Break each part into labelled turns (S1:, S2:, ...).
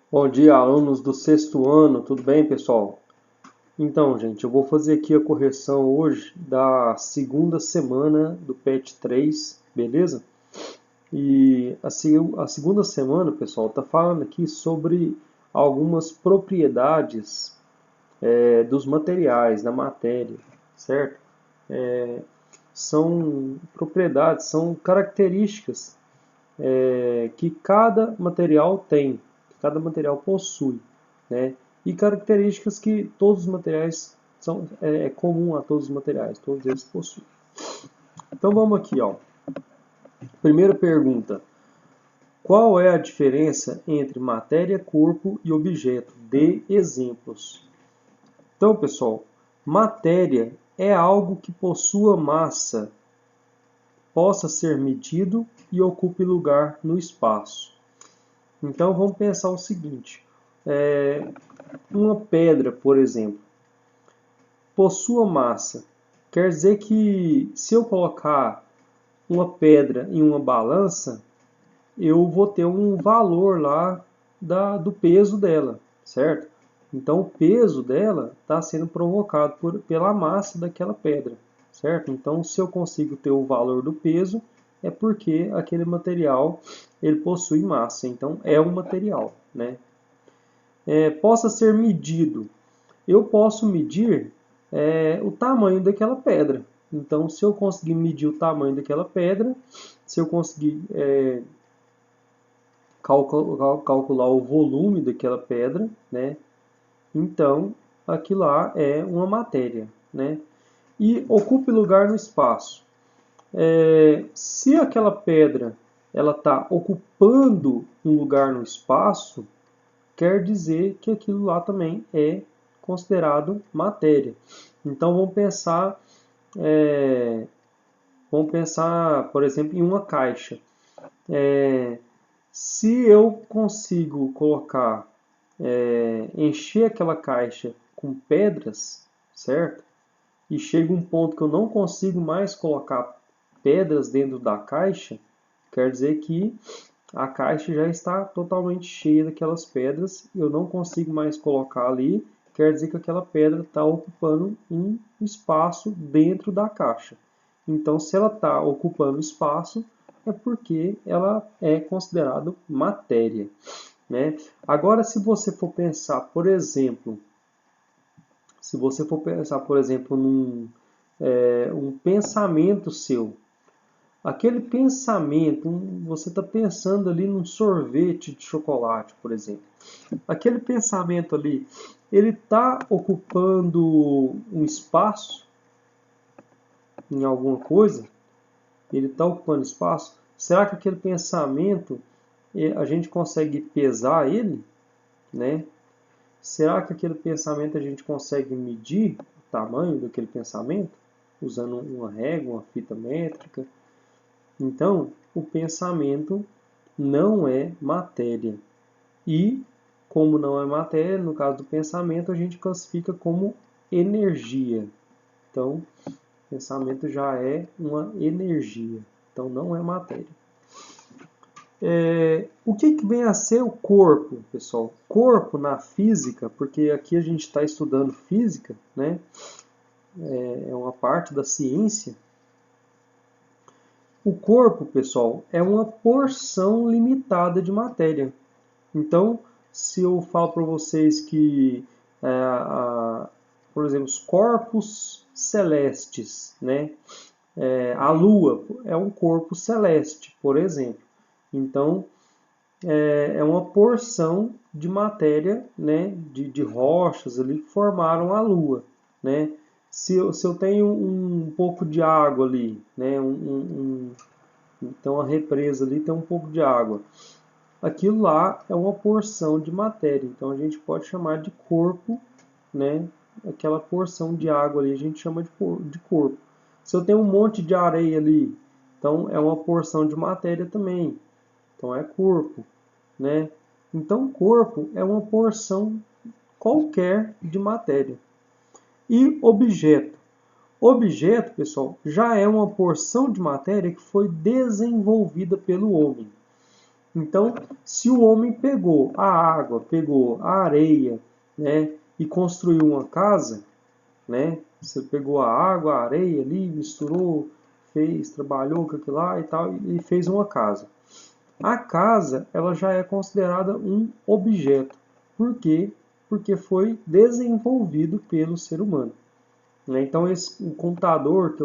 S1: Bom dia, alunos do sexto ano, tudo bem, pessoal? Então, gente, eu vou fazer aqui a correção hoje da segunda semana do PET 3, beleza? E a segunda semana, pessoal, está falando aqui sobre algumas propriedades dos materiais, da matéria, certo? São propriedades, são características que cada material tem, que cada material possui, né? E características que todos os materiais é comum a todos os materiais, todos eles possuem. Então vamos aqui, ó. Primeira pergunta: qual é a diferença entre matéria, corpo e objeto? Dê exemplos. Então, pessoal, matéria é algo que possua massa, possa ser medido e ocupe lugar no espaço. Então vamos pensar o seguinte: uma pedra, por exemplo, possua massa. Quer dizer que se eu colocar uma pedra em uma balança, eu vou ter um valor lá do peso dela, certo? Então o peso dela está sendo provocado pela massa daquela pedra, certo? Então se eu consigo ter o valor do peso, é porque aquele material ele possui massa, então é um material, né? Possa ser medido. Eu posso medir o tamanho daquela pedra. Então, se eu conseguir medir o tamanho daquela pedra, se eu conseguir calcular o volume daquela pedra, né, então aquilo lá é uma matéria, né? E ocupe lugar no espaço. Se aquela pedra ela está ocupando um lugar no espaço, quer dizer que aquilo lá também é considerado matéria. Então vamos pensar, por exemplo, em uma caixa. Se eu consigo encher aquela caixa com pedras, certo? E chega um ponto que eu não consigo mais colocar pedras dentro da caixa, quer dizer que a caixa já está totalmente cheia daquelas pedras e eu não consigo mais colocar ali, quer dizer que aquela pedra está ocupando um espaço dentro da caixa. Então, se ela está ocupando espaço, é porque ela é considerada matéria, né? Agora, se você for pensar, por exemplo, num um pensamento seu, aquele pensamento, você está pensando ali num sorvete de chocolate, por exemplo. Aquele pensamento ali, ele está ocupando um espaço em alguma coisa? Ele está ocupando espaço? Será que aquele pensamento a gente consegue pesar ele, né? Será que aquele pensamento a gente consegue medir o tamanho daquele pensamento usando uma régua, uma fita métrica? Então, o pensamento não é matéria. E, como não é matéria, no caso do pensamento, a gente classifica como energia. Então, pensamento já é uma energia. Então, não é matéria. O que vem a ser o corpo, pessoal? Corpo na física, porque aqui a gente está estudando física, né? É uma parte da ciência. O corpo, pessoal, é uma porção limitada de matéria. Então, se eu falo para vocês que, por exemplo, os corpos celestes, né? A Lua é um corpo celeste, por exemplo. Então, é uma porção de matéria, né? De rochas ali que formaram a Lua, né? Se eu tenho um pouco de água ali, né? Então a represa ali tem um pouco de água. Aquilo lá é uma porção de matéria, então a gente pode chamar de corpo, né? Aquela porção de água ali a gente chama de corpo. Se eu tenho um monte de areia ali, então é uma porção de matéria também, então é corpo, né? Então corpo é uma porção qualquer de matéria. E objeto. Objeto, pessoal, já é uma porção de matéria que foi desenvolvida pelo homem. Então, se o homem pegou a água, pegou a areia, né, e construiu uma casa, né, você pegou a água, a areia ali, misturou, fez, trabalhou com aquilo lá e tal, e fez uma casa. A casa, ela já é considerada um objeto. Por quê? Porque foi desenvolvido pelo ser humano. Né? Então, o computador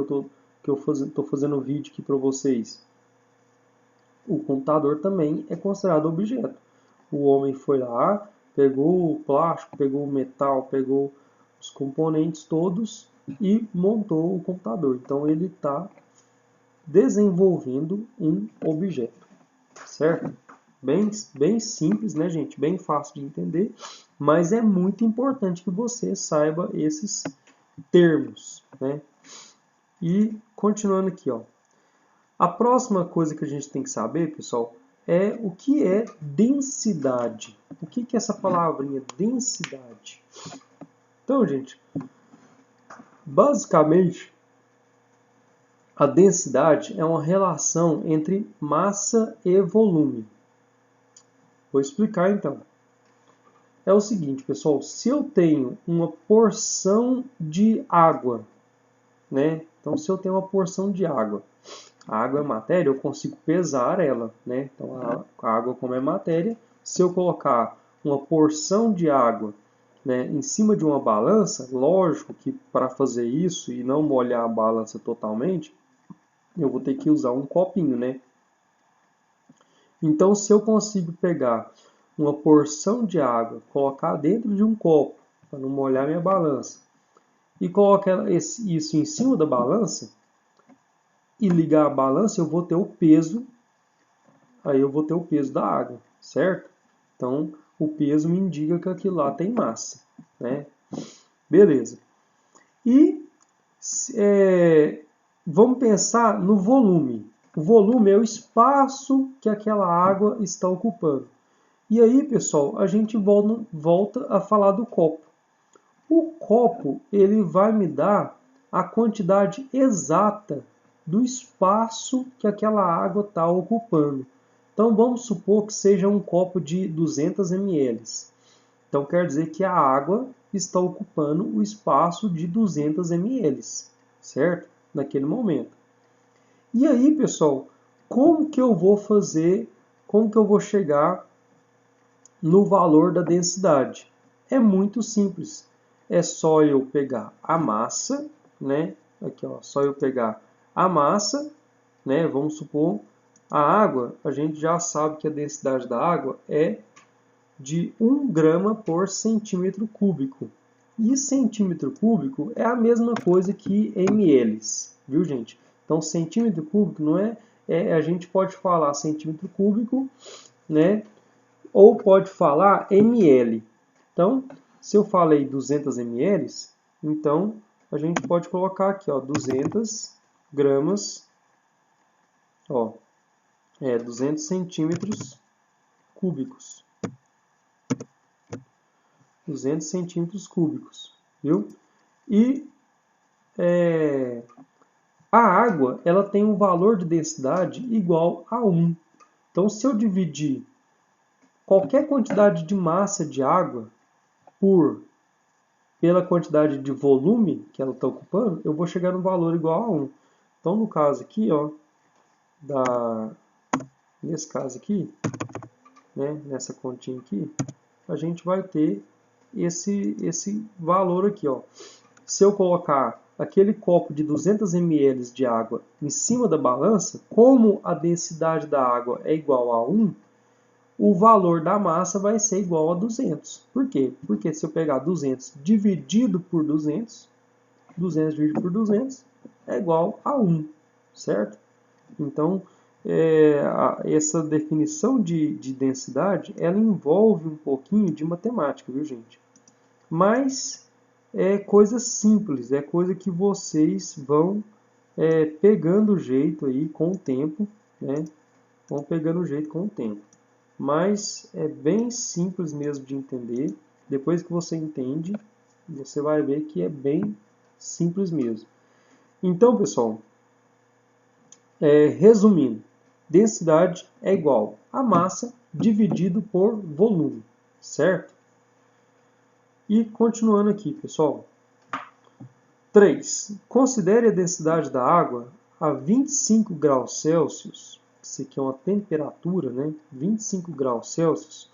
S1: que eu estou fazendo vídeo aqui para vocês, o computador também é considerado objeto. O homem foi lá, pegou o plástico, pegou o metal, pegou os componentes todos e montou o computador. Então, ele está desenvolvendo um objeto, certo? Bem simples, né, gente? Bem fácil de entender, mas é muito importante que você saiba esses termos, né? E continuando aqui, ó. A próxima coisa que a gente tem que saber, pessoal, é o que é densidade. O que é essa palavrinha densidade? Então, gente, basicamente, a densidade é uma relação entre massa e volume. Vou explicar então. É o seguinte, pessoal, se eu tenho uma porção de água, né? Então, se eu tenho uma porção de água, a água é matéria, eu consigo pesar ela, né? Então, a água, como é matéria, se eu colocar uma porção de água, né, em cima de uma balança, lógico que para fazer isso e não molhar a balança totalmente, eu vou ter que usar um copinho, né? Então, se eu consigo pegar uma porção de água, colocar dentro de um copo, para não molhar minha balança, e colocar isso em cima da balança, e ligar a balança, eu vou ter o peso, aí eu vou ter o peso da água, certo? Então, o peso me indica que aquilo lá tem massa, né? Beleza. E vamos pensar no volume. O volume é o espaço que aquela água está ocupando. E aí, pessoal, a gente volta a falar do copo. O copo, ele vai me dar a quantidade exata do espaço que aquela água está ocupando. Então, vamos supor que seja um copo de 200 ml. Então, quer dizer que a água está ocupando o espaço de 200 ml, certo? Naquele momento. E aí, pessoal, como que eu vou chegar no valor da densidade? É muito simples. É só eu pegar a massa, né? Aqui, ó, só eu pegar a massa, né? Vamos supor, a água, a gente já sabe que a densidade da água é de 1 grama por centímetro cúbico. E centímetro cúbico é a mesma coisa que ml, viu, gente? Então, centímetro cúbico não a gente pode falar centímetro cúbico, né? Ou pode falar ml. Então, se eu falei 200 ml, então a gente pode colocar aqui, ó, 200 gramas, ó, 200 centímetros cúbicos. 200 centímetros cúbicos, viu? E a água, ela tem um valor de densidade igual a 1. Então, se eu dividir qualquer quantidade de massa de água pela quantidade de volume que ela está ocupando, eu vou chegar no valor igual a 1. Então, no caso aqui, ó, nesse caso aqui, né, nessa continha aqui, a gente vai ter esse valor aqui, ó. Se eu colocar aquele copo de 200 ml de água em cima da balança, como a densidade da água é igual a 1, o valor da massa vai ser igual a 200. Por quê? Porque se eu pegar 200 dividido por 200, 200 dividido por 200 é igual a 1, certo? Então, essa definição de densidade, ela envolve um pouquinho de matemática, viu, gente? Mas é coisa simples, é coisa que vocês vão pegando o jeito aí com o tempo, né? Vão pegando o jeito com o tempo. Mas é bem simples mesmo de entender. Depois que você entende, você vai ver que é bem simples mesmo. Então, pessoal, resumindo, densidade é igual a massa dividido por volume, certo? E continuando aqui, pessoal. 3. Considere a densidade da água a 25 graus Celsius, isso aqui é uma temperatura, né? 25 graus Celsius,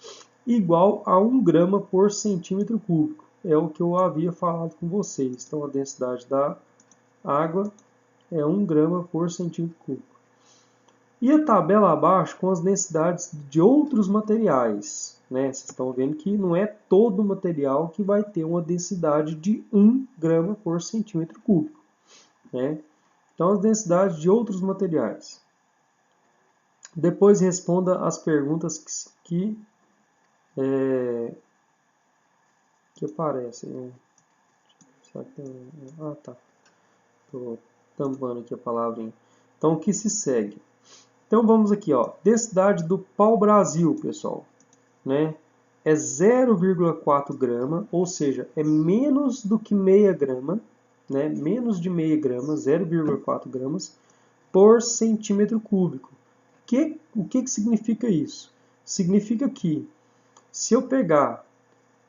S1: igual a 1 grama por centímetro cúbico. É o que eu havia falado com vocês. Então, a densidade da água é 1 grama por centímetro cúbico. E a tabela abaixo com as densidades de outros materiais. Né? Vocês estão vendo que não é todo material que vai ter uma densidade de 1 grama por centímetro cúbico. Né? Então, as densidades de outros materiais. Depois responda as perguntas que aparecem. Ah, tá. Estou tampando aqui a palavrinha. Então, o que se segue? Então, vamos aqui, ó. Densidade do pau-brasil, pessoal. Né? É 0,4 grama, ou seja, é menos do que meia grama, né? Menos de meia grama, 0,4 gramas, por centímetro cúbico. O que significa isso? Significa que se eu pegar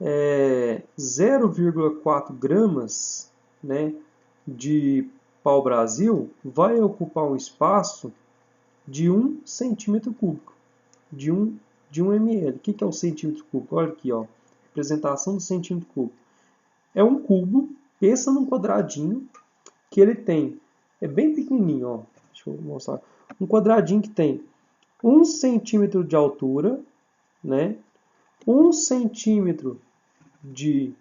S1: 0,4 gramas, né, de pau-brasil, vai ocupar um espaço de 1 centímetro cúbico, de 1 ml. O que é o centímetro cúbico? Olha aqui, ó, representação do centímetro cúbico. É um cubo, pensa num quadradinho, que ele tem, é bem pequenininho, ó, deixa eu mostrar, um quadradinho que tem 1 centímetro de altura, né, 1 centímetro de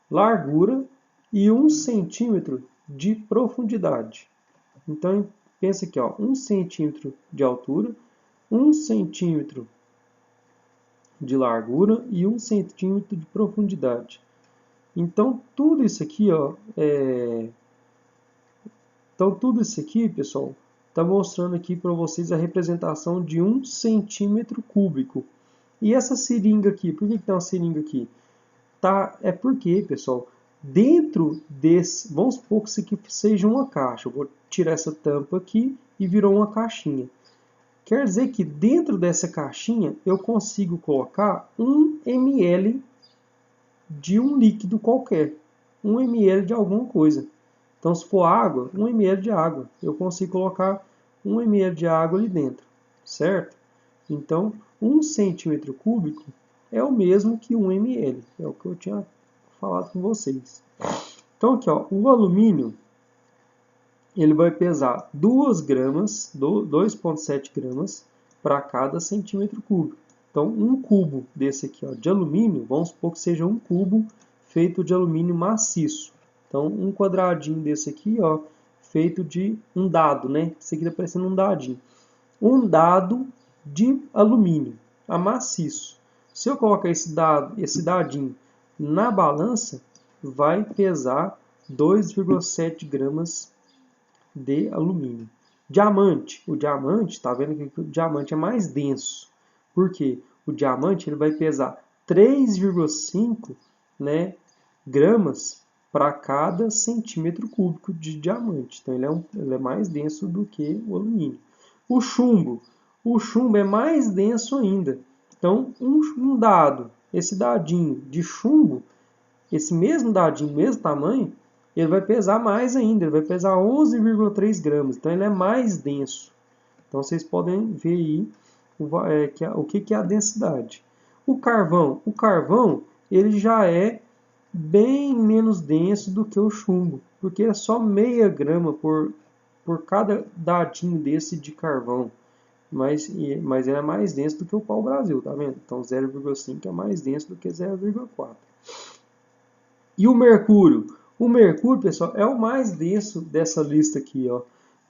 S1: largura e 1 centímetro de profundidade. Então, pensa aqui, ó, 1 centímetro de altura, 1 centímetro de largura e 1 centímetro de profundidade. Então, tudo isso aqui, ó, pessoal, está mostrando aqui para vocês a representação de 1 centímetro cúbico. E essa seringa aqui, por que tem uma seringa aqui? Tá, é porque, pessoal, dentro desse, vamos supor que isso aqui seja uma caixa. Eu vou tirar essa tampa aqui e virou uma caixinha. Quer dizer que dentro dessa caixinha eu consigo colocar 1 ml de um líquido qualquer. 1 ml de alguma coisa. Então, se for água, 1 ml de água. Eu consigo colocar 1 ml de água ali dentro, certo? Então, 1 centímetro cúbico é o mesmo que 1 ml. É o que eu tinha falado com vocês. Então, aqui, ó, o alumínio ele vai pesar 2 gramas, 2,7 gramas para cada centímetro cúbico. Então, um cubo desse aqui, ó, de alumínio, vamos supor que seja um cubo feito de alumínio maciço. Então, um quadradinho desse aqui, ó, feito de um dado, né? Esse aqui está parecendo um dadinho. Um dado de alumínio, maciço. Se eu colocar esse dadinho na balança, vai pesar 2,7 gramas de alumínio. Diamante. O diamante, está vendo que o diamante é mais denso. Por quê? O diamante ele vai pesar 3,5, né, gramas para cada centímetro cúbico de diamante. Então ele é mais denso do que o alumínio. O chumbo. O chumbo é mais denso ainda. Então, um dado, esse dadinho de chumbo, esse mesmo dadinho, mesmo tamanho, ele vai pesar mais ainda, ele vai pesar 11,3 gramas, então ele é mais denso. Então vocês podem ver aí o que é a densidade. O carvão ele já é bem menos denso do que o chumbo, porque é só meia grama por cada dadinho desse de carvão. Mas ele é mais denso do que o pau-brasil, tá vendo? Então 0,5 é mais denso do que 0,4. E o mercúrio? O mercúrio, pessoal, é o mais denso dessa lista aqui, ó.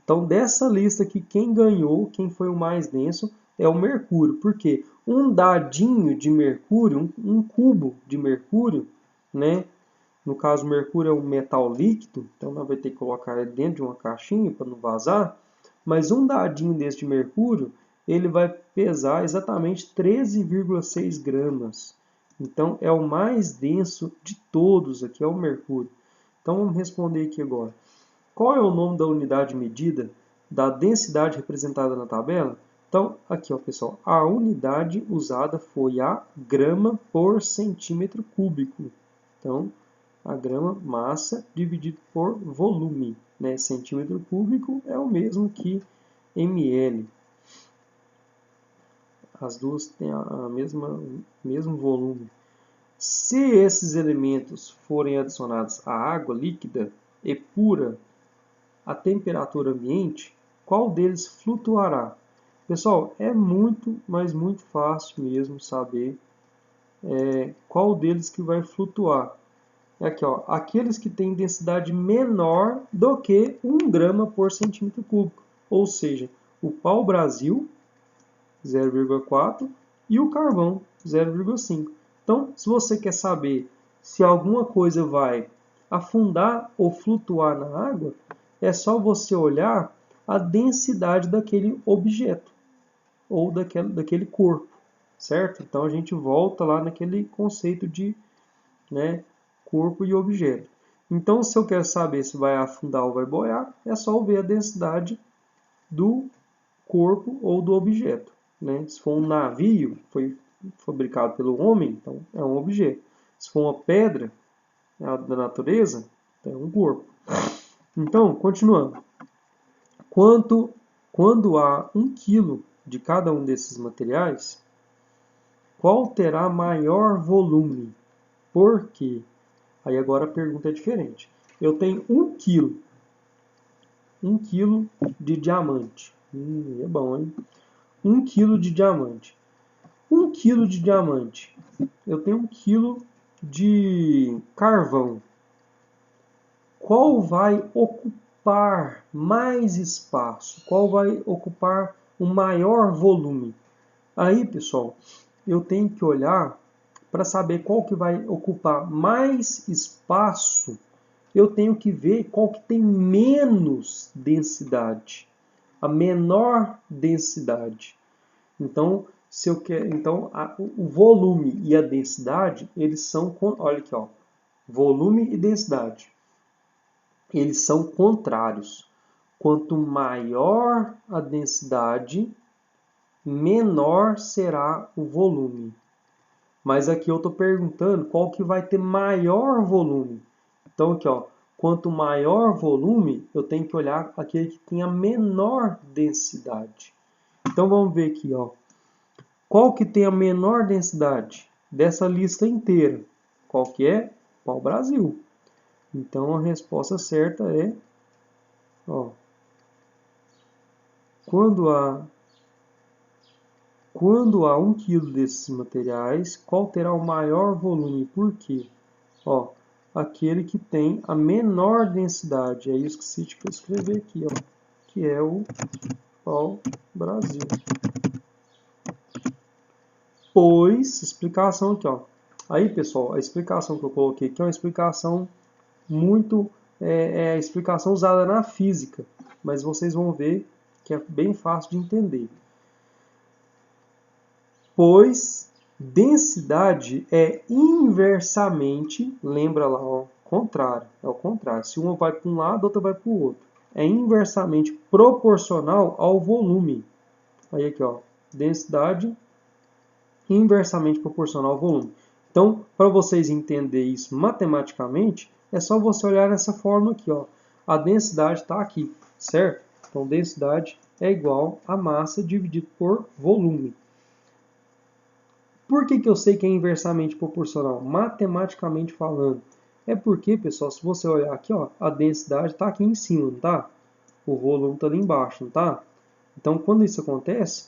S1: Então, dessa lista aqui, quem ganhou, quem foi o mais denso, é o mercúrio. Por quê? Um dadinho de mercúrio, um cubo de mercúrio, né? No caso, o mercúrio é um metal líquido, então nós vamos ter que colocar ele dentro de uma caixinha para não vazar. Mas um dadinho desse de mercúrio, ele vai pesar exatamente 13,6 gramas. Então, é o mais denso de todos aqui, é o mercúrio. Então, vamos responder aqui agora. Qual é o nome da unidade medida da densidade representada na tabela? Então, aqui, ó, pessoal, a unidade usada foi a grama por centímetro cúbico. Então, a grama, massa, dividido por volume, né? Centímetro cúbico é o mesmo que ml. As duas têm a mesmo volume. Se esses elementos forem adicionados à água líquida e pura a temperatura ambiente, qual deles flutuará? Pessoal, é muito, mas muito fácil mesmo saber qual deles que vai flutuar. É aqui, ó, aqueles que têm densidade menor do que 1 grama por centímetro cúbico. Ou seja, o pau-brasil, 0,4, e o carvão, 0,5. Então, se você quer saber se alguma coisa vai afundar ou flutuar na água, é só você olhar a densidade daquele objeto ou daquele corpo, certo? Então, a gente volta lá naquele conceito de, né, corpo e objeto. Então, se eu quero saber se vai afundar ou vai boiar, é só ver a densidade do corpo ou do objeto. Né? Se for um navio, foi fabricado pelo homem, então é um objeto. Se for uma pedra da natureza, é um corpo. Então, continuando. Quando há 1 quilo de cada um desses materiais, qual terá maior volume? Por quê? Aí agora a pergunta é diferente. Eu tenho 1 quilo. 1 quilo de diamante. É bom, hein? 1 quilo de diamante. 1 quilo de diamante. Eu tenho 1 quilo de carvão. Qual vai ocupar mais espaço? Qual vai ocupar o maior volume? Aí, pessoal, eu tenho que olhar para saber qual que vai ocupar mais espaço. Eu tenho que ver qual que tem menos densidade, a menor densidade. Então, se eu quero, então o volume e a densidade, eles são, olha aqui, ó, volume e densidade, eles são contrários. Quanto maior a densidade, menor será o volume. Mas aqui eu estou perguntando qual que vai ter maior volume. Então aqui, ó, quanto maior volume, eu tenho que olhar aquele que tem a menor densidade. Então vamos ver aqui, ó. Qual que tem a menor densidade dessa lista inteira? Qual que é? Pau-brasil. Então a resposta certa é, ó, quando há 1 quilo desses materiais, qual terá o maior volume? Por quê? Ó, aquele que tem a menor densidade. É isso que se escrever aqui, ó, que é o pau-brasil. Pois, explicação aqui, ó. Aí, pessoal, a explicação que eu coloquei aqui é uma explicação muito, a explicação usada na física, mas vocês vão ver que é bem fácil de entender. Pois densidade é inversamente, lembra lá, ó, contrário, é o contrário. Se uma vai para um lado, a outra vai para o outro. É inversamente proporcional ao volume. Aí aqui, ó, densidade inversamente proporcional ao volume. Então, para vocês entenderem isso matematicamente, é só você olhar nessa fórmula aqui, ó. A densidade está aqui, certo? Então, densidade é igual a massa dividido por volume. Por que eu sei que é inversamente proporcional? Matematicamente falando. É porque, pessoal, se você olhar aqui, ó, a densidade está aqui em cima, não tá? O volume está ali embaixo, não tá? Então, quando isso acontece,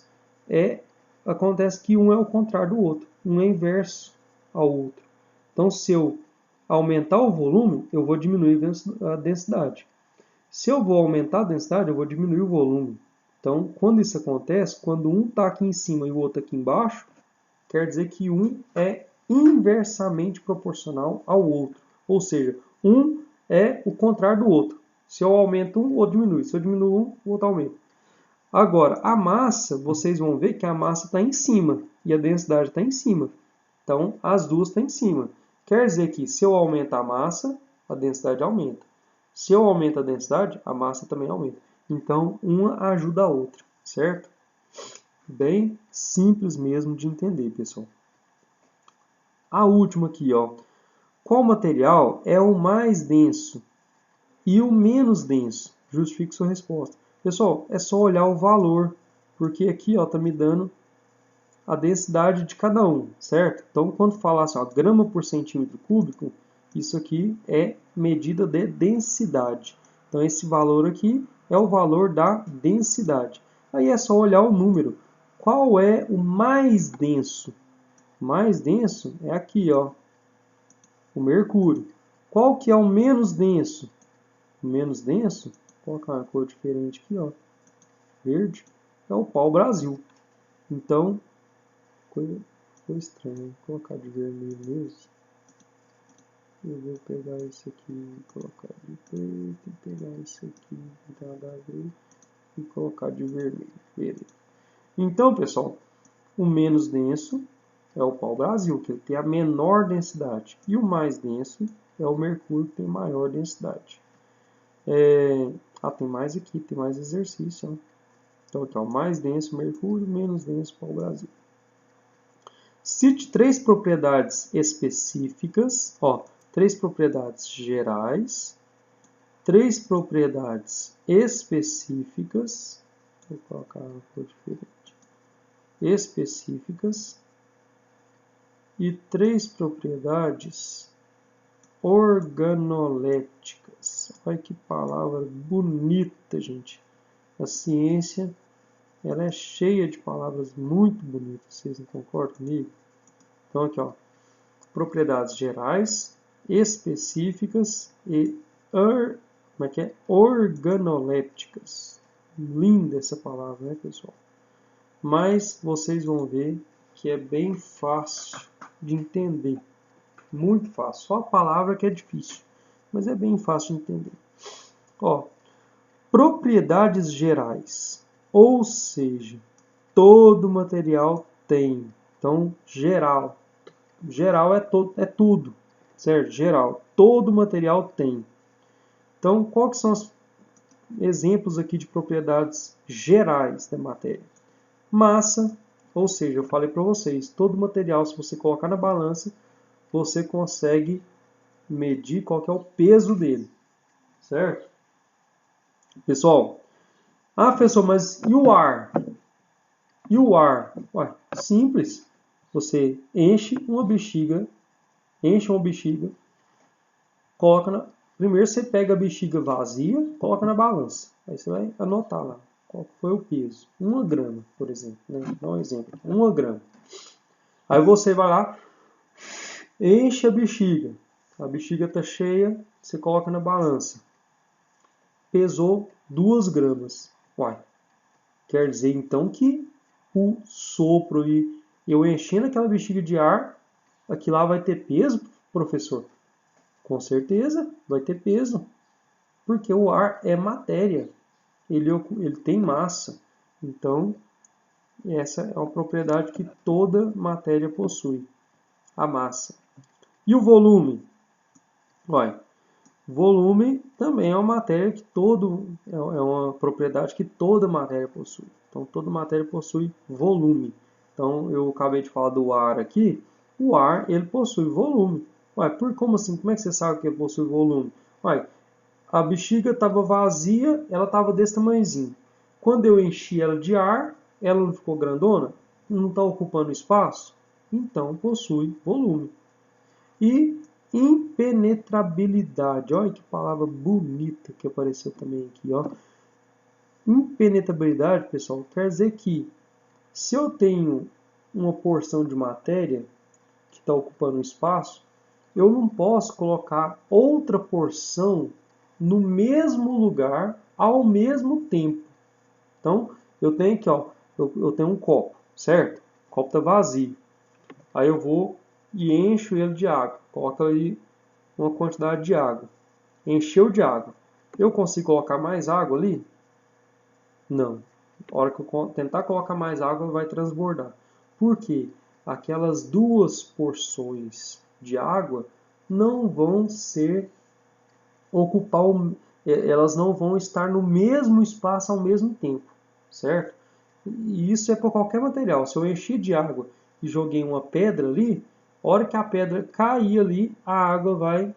S1: acontece que um é o contrário do outro. Um é inverso ao outro. Então, se eu aumentar o volume, eu vou diminuir a densidade. Se eu vou aumentar a densidade, eu vou diminuir o volume. Então, quando isso acontece, quando um está aqui em cima e o outro aqui embaixo, quer dizer que um é inversamente proporcional ao outro. Ou seja, um é o contrário do outro. Se eu aumento um, o outro diminui. Se eu diminuo um, o outro aumenta. Agora, a massa, vocês vão ver que a massa está em cima e a densidade está em cima. Então, as duas estão em cima. Quer dizer que se eu aumentar a massa, a densidade aumenta. Se eu aumento a densidade, a massa também aumenta. Então, uma ajuda a outra, certo? Bem simples mesmo de entender, pessoal. A última aqui, ó. Qual material é o mais denso e o menos denso? Justifique sua resposta. Pessoal, é só olhar o valor, porque aqui está me dando a densidade de cada um, certo? Então, quando falar assim, ó, grama por centímetro cúbico, isso aqui é medida de densidade. Então, esse valor aqui é o valor da densidade. Aí é só olhar o número. Qual é o mais denso? O mais denso é aqui, ó, o mercúrio. Qual que é o menos denso? O menos denso, vou colocar uma cor diferente aqui, ó, verde, é o pau-brasil. Então, ficou estranho, vou colocar de vermelho mesmo. Eu vou pegar esse aqui, colocar de preto, e pegar esse aqui, nada a ver, e colocar de vermelho. Beleza. Então, pessoal, o menos denso é o pau-brasil, que ele tem a menor densidade. E o mais denso é o mercúrio, que tem maior densidade. Tem mais aqui, tem mais exercício. Ó. Então, aqui, ó, mais denso mercúrio, menos denso pau-brasil. Cite 3 propriedades específicas, ó, 3 propriedades gerais, 3 propriedades específicas, vou colocar uma cor diferente, específicas, e 3 propriedades organolépticas. Olha que palavra bonita, gente. A ciência, ela é cheia de palavras muito bonitas. Vocês não concordam comigo? Então, aqui, ó, propriedades gerais, específicas e organolépticas. Linda essa palavra, né, pessoal? Mas vocês vão ver que é bem fácil de entender. Muito fácil. Só a palavra que é difícil, mas é bem fácil de entender. Ó, propriedades gerais, ou seja, todo material tem. Então, geral. Geral é tudo, certo? Geral. Todo material tem. Então, quais são os exemplos aqui de propriedades gerais da matéria? Massa, ou seja, eu falei para vocês, todo material, se você colocar na balança, você consegue medir qual que é o peso dele, certo? Pessoal, professor, mas e o ar? E o ar? Ué, simples. Você enche uma bexiga, coloca na... Primeiro você pega a bexiga vazia, coloca na balança. Aí você vai anotar lá qual foi o peso. 1 grama, por exemplo. Né? Dá um exemplo. 1 grama. Aí você vai lá, enche a bexiga. A bexiga está cheia, você coloca na balança. Pesou 2 gramas. Uai, quer dizer então que o sopro e eu enchendo aquela bexiga de ar, aqui lá vai ter peso, professor? Com certeza vai ter peso, porque o ar é matéria, ele tem massa. Então, essa é uma propriedade que toda matéria possui, a massa. E o volume? Olha, volume também é uma matéria que é uma propriedade que toda matéria possui. Então, toda matéria possui volume. Então, eu acabei de falar do ar aqui. O ar, ele possui volume. Ué, como assim? Como é que você sabe que ele possui volume? Ué, a bexiga estava vazia, ela estava desse tamanhozinho. Quando eu enchi ela de ar, ela não ficou grandona? Não está ocupando espaço? Então, possui volume. E impenetrabilidade. Olha que palavra bonita que apareceu também aqui. Ó. Impenetrabilidade, pessoal, quer dizer que se eu tenho uma porção de matéria que está ocupando espaço, eu não posso colocar outra porção no mesmo lugar ao mesmo tempo. Então, eu tenho aqui, ó, eu tenho um copo, certo? O copo está vazio. Aí eu vou e encho ele de água. Coloco aí uma quantidade de água. Encheu de água. Eu consigo colocar mais água ali? Não. A hora que eu tentar colocar mais água, vai transbordar. Por quê? Aquelas 2 porções de água não vão elas não vão estar no mesmo espaço ao mesmo tempo, certo? E isso é para qualquer material. Se eu enchi de água e joguei uma pedra ali, a hora que a pedra cair ali, a água vai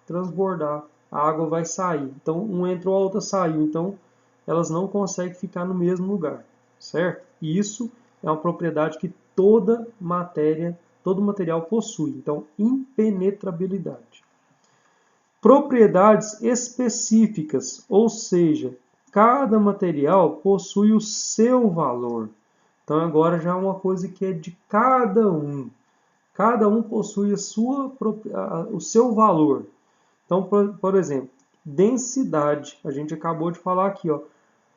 S1: transbordar, a água vai sair. Então, um entrou, a outra saiu. Então, elas não conseguem ficar no mesmo lugar, certo? E isso é uma propriedade que toda matéria, todo material possui. Então, impenetrabilidade. Propriedades específicas, ou seja, cada material possui o seu valor. Então agora já é uma coisa que é de cada um. Cada um possui o seu valor. Então, por exemplo, densidade. A gente acabou de falar aqui, ó.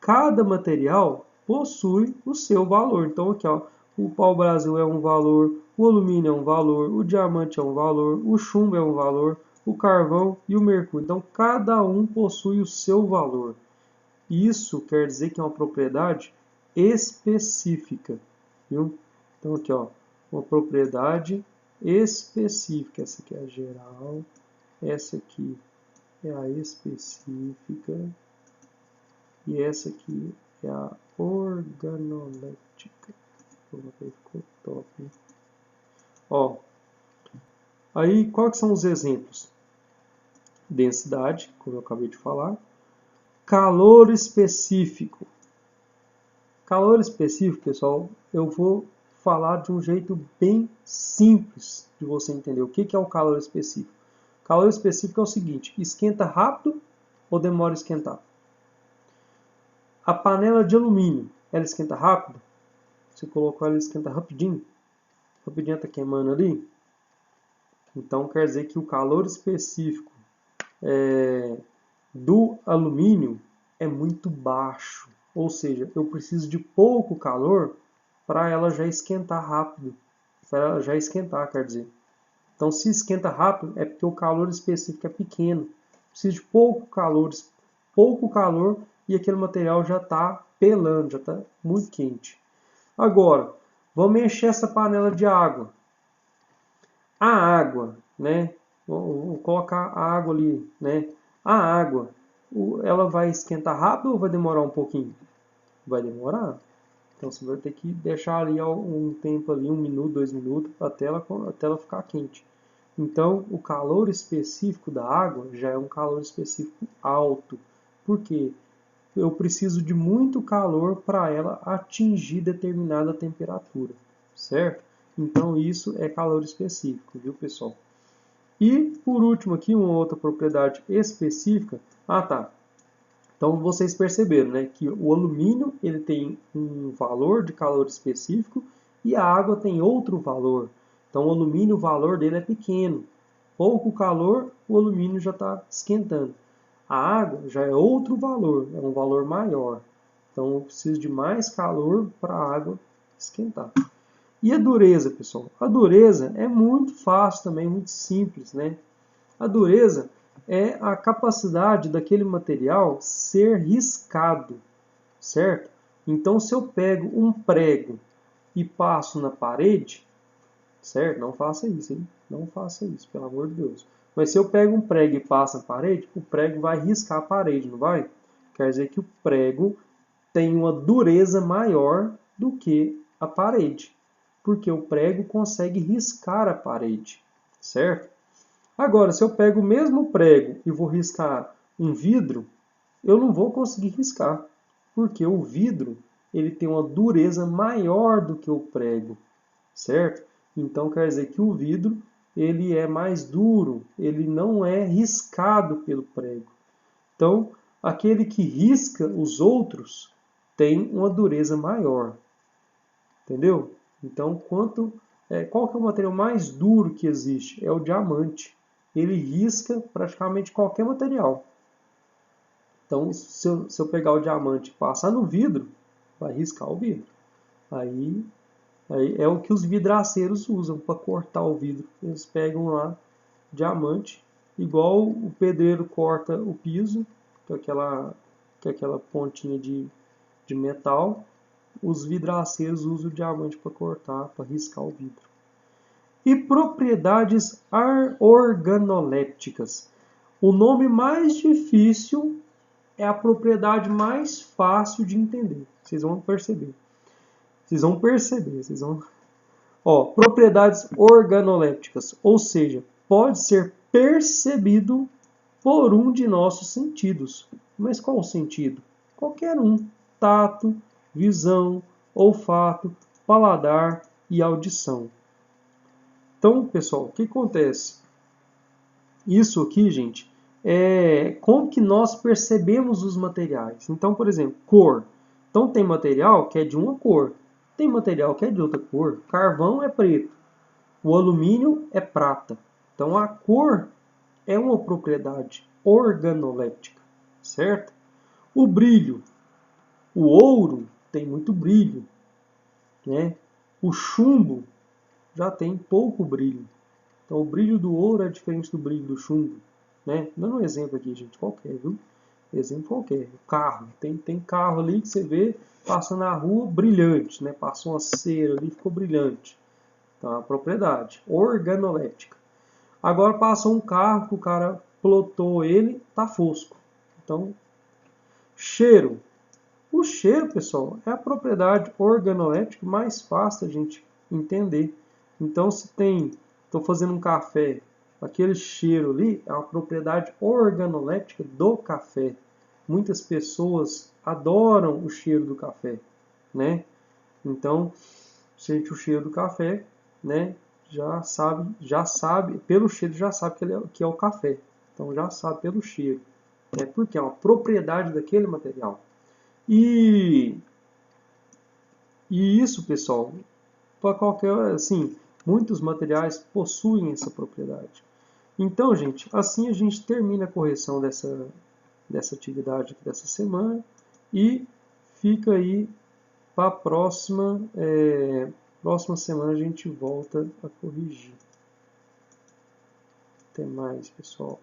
S1: Cada material possui o seu valor. Então aqui, ó, o pau-brasil é um valor, o alumínio é um valor, o diamante é um valor, o chumbo é um valor, o carvão e o mercúrio. Então cada um possui o seu valor. Isso quer dizer que é uma propriedade específica, viu? Então aqui, ó, uma propriedade específica. Essa aqui é a geral, essa aqui é a específica e essa aqui é a organolética. Ficou top, hein? Ó, aí quais são os exemplos? Densidade, como eu acabei de falar. Calor específico. Calor específico, pessoal, eu vou falar de um jeito bem simples de você entender o que é o calor específico. Calor específico é o seguinte: esquenta rápido ou demora a esquentar? A panela de alumínio, ela esquenta rápido? Você colocou ela esquenta rapidinho? Rapidinho está queimando ali? Então quer dizer que o calor específico do alumínio é muito baixo. Ou seja, eu preciso de pouco calor para ela já esquentar rápido. Para ela já esquentar, quer dizer. Então, se esquenta rápido, é porque o calor específico é pequeno. Precisa de pouco calor e aquele material já está pelando, já está muito quente. Agora, vamos encher essa panela de água. A água, né? Vou colocar a água ali, né? A água, ela vai esquentar rápido ou vai demorar um pouquinho? Vai demorar. Então você vai ter que deixar ali um tempo ali, 1 minuto, 2 minutos, até ela ficar quente. Então o calor específico da água já é um calor específico alto. Por quê? Eu preciso de muito calor para ela atingir determinada temperatura, certo? Então isso é calor específico, viu, pessoal? E por último aqui, uma outra propriedade específica. Ah, tá. Então vocês perceberam, né, que o alumínio ele tem um valor de calor específico e a água tem outro valor. Então o alumínio, o valor dele é pequeno. Pouco calor, o alumínio já está esquentando. A água já é outro valor, é um valor maior. Então eu preciso de mais calor para a água esquentar. E a dureza, pessoal? A dureza é muito fácil também, muito simples, né? A dureza é a capacidade daquele material ser riscado, certo? Então, se eu pego um prego e passo na parede, certo? Não faça isso, hein? Não faça isso, pelo amor de Deus. Mas se eu pego um prego e passo na parede, o prego vai riscar a parede, não vai? Quer dizer que o prego tem uma dureza maior do que a parede, porque o prego consegue riscar a parede, certo? Agora, se eu pego o mesmo prego e vou riscar um vidro, eu não vou conseguir riscar, porque o vidro ele tem uma dureza maior do que o prego, certo? Então quer dizer que o vidro ele é mais duro, ele não é riscado pelo prego. Então, aquele que risca os outros tem uma dureza maior, entendeu? Então, qual que é o material mais duro que existe? É o diamante. Ele risca praticamente qualquer material. Então, se eu pegar o diamante e passar no vidro, vai riscar o vidro. Aí é o que os vidraceiros usam para cortar o vidro. Eles pegam lá diamante, igual o pedreiro corta o piso, que é aquela pontinha de metal. Os vidraceiros usam o diamante para cortar, para riscar o vidro. E propriedades organolépticas. O nome mais difícil é a propriedade mais fácil de entender. Vocês vão perceber. Vocês vão perceber, vocês vão... Ó, propriedades organolépticas, ou seja, pode ser percebido por um de nossos sentidos. Mas qual o sentido? Qualquer um. Tato, visão, olfato, paladar e audição. Então, pessoal, o que acontece? Isso aqui, gente, é como que nós percebemos os materiais. Então, por exemplo, cor. Então, tem material que é de uma cor, tem material que é de outra cor. Carvão é preto, o alumínio é prata. Então, a cor é uma propriedade organoléptica, certo? O brilho. O ouro tem muito brilho, né? O chumbo já tem pouco brilho. Então, o brilho do ouro é diferente do brilho do chumbo, né? Dando um exemplo aqui, gente, qualquer, viu? Exemplo qualquer. O carro. Tem carro ali que você vê passando na rua brilhante, né? Passou uma cera ali e ficou brilhante. Então, é uma propriedade organoléptica. Agora passa um carro que o cara plotou ele, tá fosco. Então, cheiro. O cheiro, pessoal, é a propriedade organoléptica mais fácil da gente entender. Então, se tem, estou fazendo um café, aquele cheiro ali é uma propriedade organoléptica do café. Muitas pessoas adoram o cheiro do café, né? Então, sente o cheiro do café, né? Já sabe, pelo cheiro já sabe que é o café. Então, já sabe pelo cheiro, né? Porque é uma propriedade daquele material. E isso, pessoal, para qualquer, assim, muitos materiais possuem essa propriedade. Então, gente, assim a gente termina a correção dessa atividade aqui dessa semana e fica aí para a próxima semana a gente volta a corrigir. Até mais, pessoal.